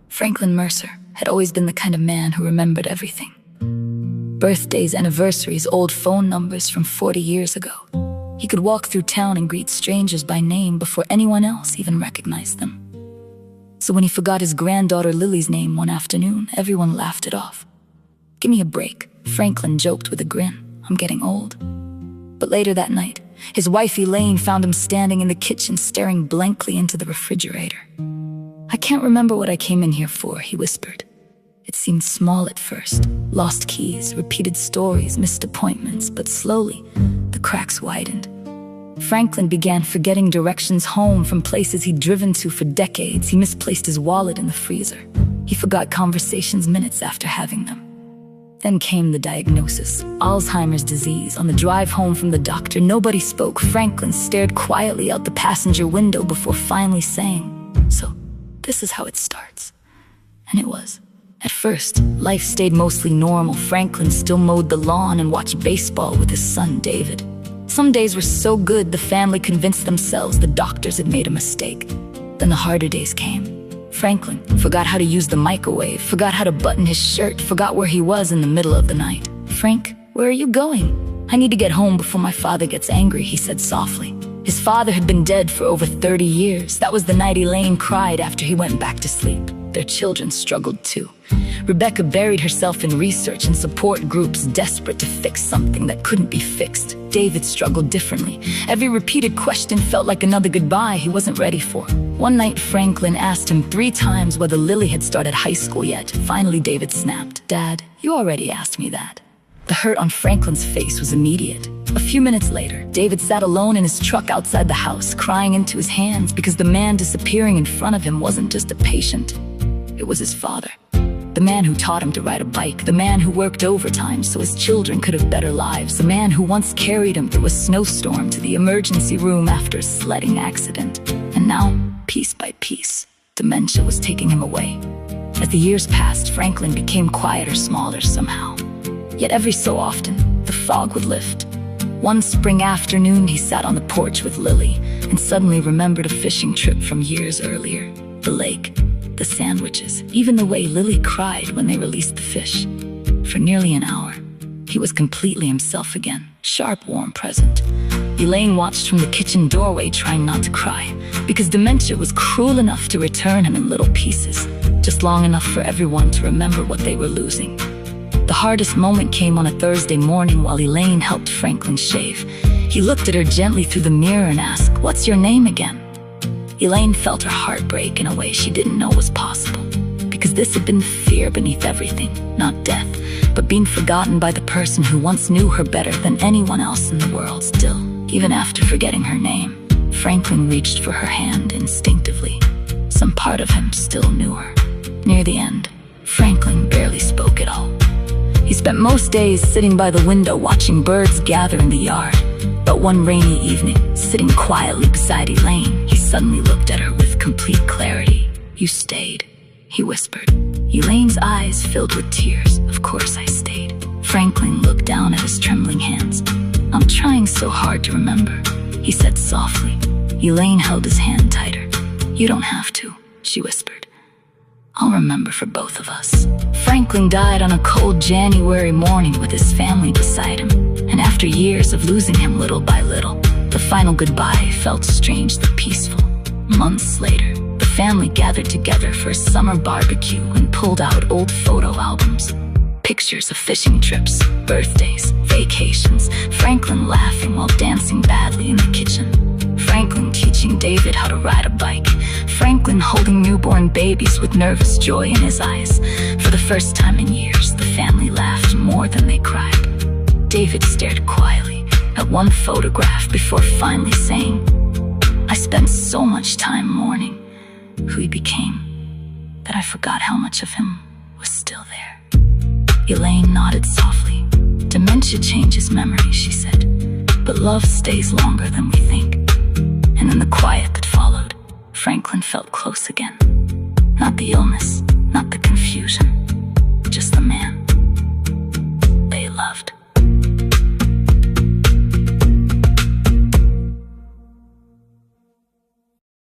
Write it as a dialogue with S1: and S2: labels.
S1: Franklin Mercer had always been the kind of man who remembered everything. Birthdays, anniversaries, old phone numbers from 40 years ago. He could walk through town and greet strangers by name before anyone else even recognized them. So when he forgot his granddaughter Lily's name one afternoon, everyone laughed it off. "Give me a break," Franklin joked with a grin. "I'm getting old." But later that night, his wife Elaine found him standing in the kitchen staring blankly into the refrigerator. "I can't remember what I came in here for," he whispered. It seemed small at first. Lost keys, repeated stories, missed appointments, but slowly, the cracks widened. Franklin began forgetting directions home from places he'd driven to for decades. He misplaced his wallet in the freezer. He forgot conversations minutes after having them. Then came the diagnosis, Alzheimer's disease. On the drive home from the doctor, nobody spoke. Franklin stared quietly out the passenger window before finally saying, "So, this is how it starts." And it was. At first, life stayed mostly normal. Franklin still mowed the lawn and watched baseball with his son David. Some days were so good the family convinced themselves the doctors had made a mistake. Then the harder days came. Franklin forgot how to use the microwave, forgot how to button his shirt, forgot where he was in the middle of the night. "Frank, where are you going?" "I need to get home before my father gets angry," he said softly. His father had been dead for over 30 years. That was the night Elaine cried after he went back to sleep. Their children struggled too. Rebecca buried herself in research and support groups, desperate to fix something that couldn't be fixed. David struggled differently. Every repeated question felt like another goodbye he wasn't ready for. One night, Franklin asked him 3 times whether Lily had started high school yet. Finally, David snapped, "Dad, you already asked me that." The hurt on Franklin's face was immediate. A few minutes later, David sat alone in his truck outside the house, crying into his hands because the man disappearing in front of him wasn't just a patient. It was his father. The man who taught him to ride a bike, the man who worked overtime so his children could have better lives, the man who once carried him through a snowstorm to the emergency room after a sledding accident. And now, piece by piece, dementia was taking him away. As the years passed, Franklin became quieter, smaller somehow. Yet every so often, the fog would lift. One spring afternoon, he sat on the porch with Lily and suddenly remembered a fishing trip from years earlier. The lake, the sandwiches, even the way Lily cried when they released the fish. For nearly an hour, he was completely himself again, sharp, warm, present. Elaine watched from the kitchen doorway, trying not to cry, because dementia was cruel enough to return him in little pieces, just long enough for everyone to remember what they were losing. The hardest moment came on a Thursday morning while Elaine helped Franklin shave. He looked at her gently through the mirror and asked, "What's your name again?" Elaine felt her heart break in a way she didn't know was possible, because this had been fear beneath everything, not death, but being forgotten by the person who once knew her better than anyone else in the world. Still, even after forgetting her name, Franklin reached for her hand instinctively. Some part of him still knew her. Near the end, Franklin barely spoke at all. He spent most days sitting by the window watching birds gather in the yard. But one rainy evening, sitting quietly beside Elaine, he suddenly looked at her with complete clarity. "You stayed," he whispered. Elaine's eyes filled with tears. "Of course I stayed." Franklin looked down at his trembling hands. "I'm trying so hard to remember," he said softly. Elaine held his hand tighter. "You don't have to," she whispered. "I'll remember for both of us." Franklin died on a cold January morning with his family beside him, and after years of losing him little by little, the final goodbye felt strangely peaceful. Months later, the family gathered together for a summer barbecue and pulled out old photo albums. Pictures of fishing trips, birthdays, vacations, Franklin laughing while dancing badly in the kitchen, Franklin teaching David how to ride a bike, Franklin holding newborn babies with nervous joy in his eyes. For the first time in years, the family laughed more than they cried. David stared quietly at one photograph before finally saying, "I spent so much time mourning who he became that I forgot how much of him was still there." Elaine nodded softly. "Dementia changes memory," she said, "but love stays longer than we think." And in the quiet that followed, Franklin felt close again. Not the illness, not the confusion, just the man.